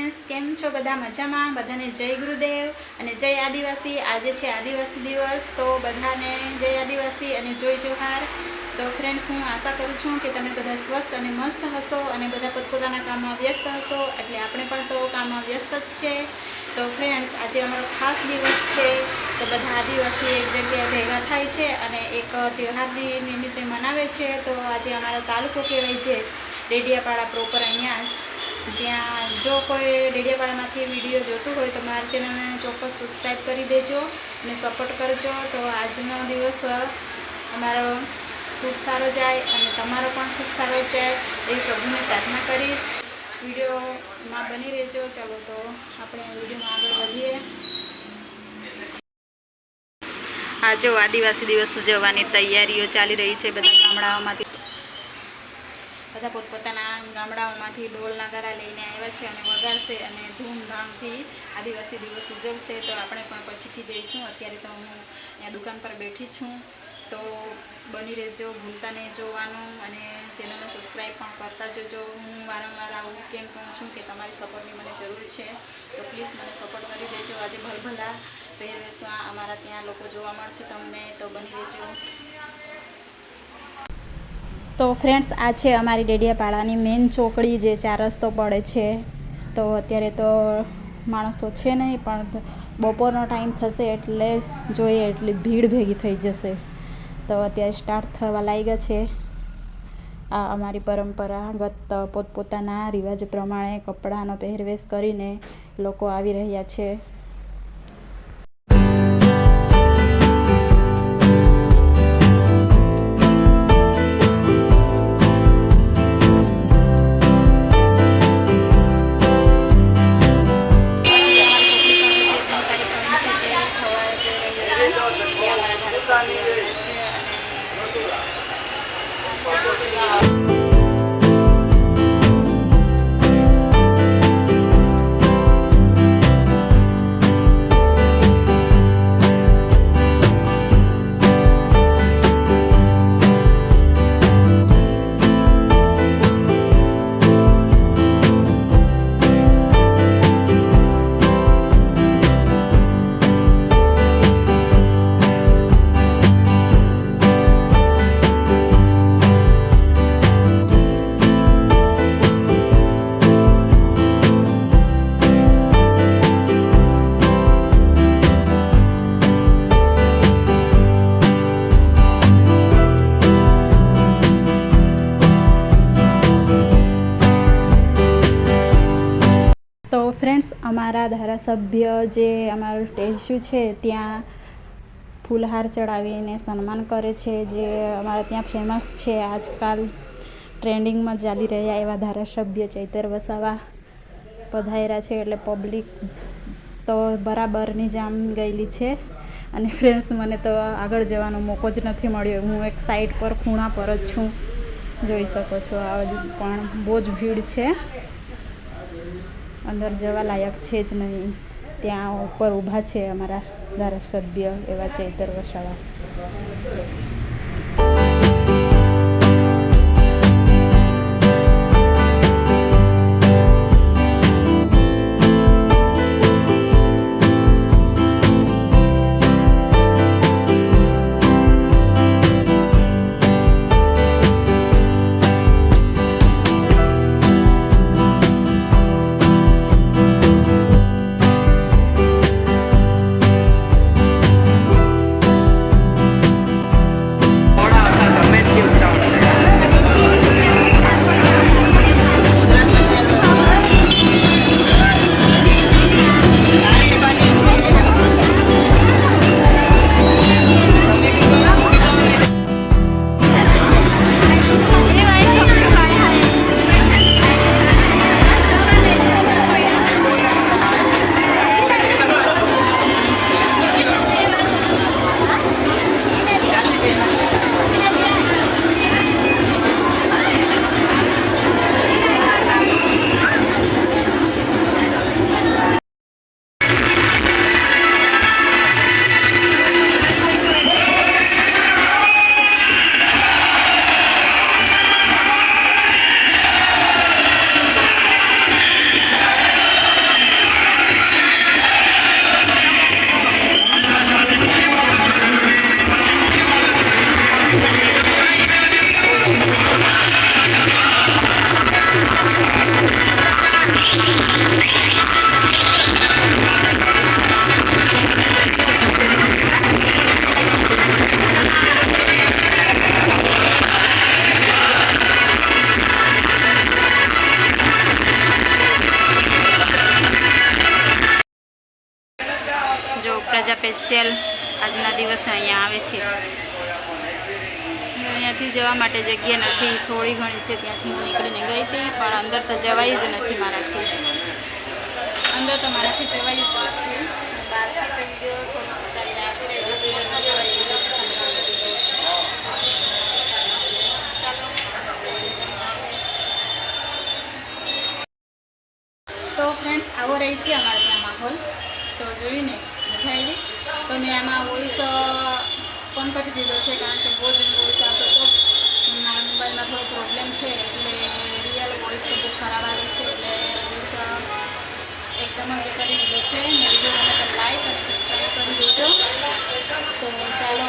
Friends came छो बधा मजामां बधाने जय गुरुदेव अने जय आदिवासी। आज है आदिवासी दिवस तो बधाने जय आदिवासी अने जय जोहार। तो फ्रेंड्स हूँ आशा करूँ छूँ कि तमे बधा स्वस्थ अने मस्त हशो अने बधा पोतपोताना काममां व्यस्त हशो एटले आपणे पण तो काममां व्यस्त ज छे। तो फ्रेंड्स आज अमारो खास दिवस है तो बधा आदिवासी एक जग्याए भेगा थाय छे अने एक त्यौहारनी निमित्ते मनावे छे। तो आज अमारो तालुको कहेवाय छे डेडियापाड़ा प्रोपर अहींया ज ज्यां जो कोई डेडियापाड़ामांथी विडियो जोतुं होय तो मारी चेनलने चोक्कस सब्सक्राइब करी देजो अने सपोर्ट करजो। तो आजनो दिवस अमारो खूब सारो जाए अने तमारो पण खूब सारो जाए एवी प्रभुने प्रार्थना करीश। विडियोमां बनी रहेजो। चलो तो आपणे विडियोमां आगळ वधीए। आ जो आदिवासी दिवस उजवવાની तैयारीओ चाली रही है। बधा गामडाओमांथी બધા પોતપોતાના ગામડાઓમાંથી ઢોલ નગારા લઈને આવ્યા છે અને વગાડશે અને ધૂમધામથી આદિવાસી દિવસ ઉજવશે। તો આપણે પણ પછીથી જઈશું। અત્યારે તો હું અહીંયા દુકાન પર બેઠી છું। તો બની રહેજો, ભૂલતા નહીં જોવાનું અને ચેનલને સબસ્ક્રાઈબ પણ કરતા જજો। હું વારંવાર આવું કેમ કહું છું કે તમારી સપોર્ટની મને જરૂર છે તો પ્લીઝ મને સપોર્ટ કરી દેજો। આજે ભલભલા પહેરવેશમાં અમારા ત્યાં લોકો જોવા મળશે તમને, તો બની રહેજો। तो फ्रेंड्स आ है अमारी डेडियापाड़ानी मेन चोकड़ी जे 4 रस्तो पड़े छे। तो अत्यारे तो माणसों छे नहीं पण बपोरनो टाइम थशे एटले जोईए एटली भीड़ भेगी थई जशे। तो अत्यारे स्टार्ट थवा लाग्या छे। आ अमारी परंपरागत पोतपोताना रिवाज प्रमाणे कपड़ानो पहेरवेश करीने लोको आवी रह्या छे। तो फ्रेंड्स अमारा धारासभ्य जे अमारो स्टेच्यू है त्या फूलहार चढ़ावीने सन्मान करे छे, जे अमारा त्या फेमस है। आजकल ट्रेंडिंग में चाली रह्या एवा धारासभ्य चैतर वसावा पधार्या छे एटले पब्लिक तो बराबरनी जाम गयेली छे। अने फ्रेंड्स मने तो आगळ जवानो मोको ज नथी मळ्यो। हूँ एक साइड पर खूणा पर ज छूं, जोई शको छो। आ पण बहु ज भीड़ छे, अंदर जवा लायक है ज नहीं। त्या ऊपर ऊभा है अमारा धारासभ्य एवा चैतर वसावा। પ્રજા સ્પેશિયલ આજના દિવસે અહીંયા આવે છે. અહીંયાથી જવા માટે જગ્યા નથી, થોડી ઘણી છે, ત્યાંથી હું નીકળીને ગઈ હતી, પણ અંદર તો જવાય જ નથી મારાથી. અંદર તો મારાથી જવાય જ નથી. બહારથી જઈ ગયો થોડું ઉતારીને આપી રહ્યું છું. તો ફ્રેન્ડ્સ, આવો રહી છે અમારે ત્યાં માહોલ. તો જોઈને મજા આવી. તો મેં આમાં વોઇસ ફોન કરી દીધો છે, કારણ કે બહુ જ વોઇસ આવતો હતો. મારા મોબાઈલમાં થોડો પ્રોબ્લેમ છે, એટલે રિયલ વોઇસ તો બહુ ખરાબ આવે છે, એટલે વોઇસ એકદમ જ કરી દીધો છે. મેં વિડીયો ગમે તો લાઈક અને સબસ્ક્રાઈબ કરી દેજો. તો ચાલો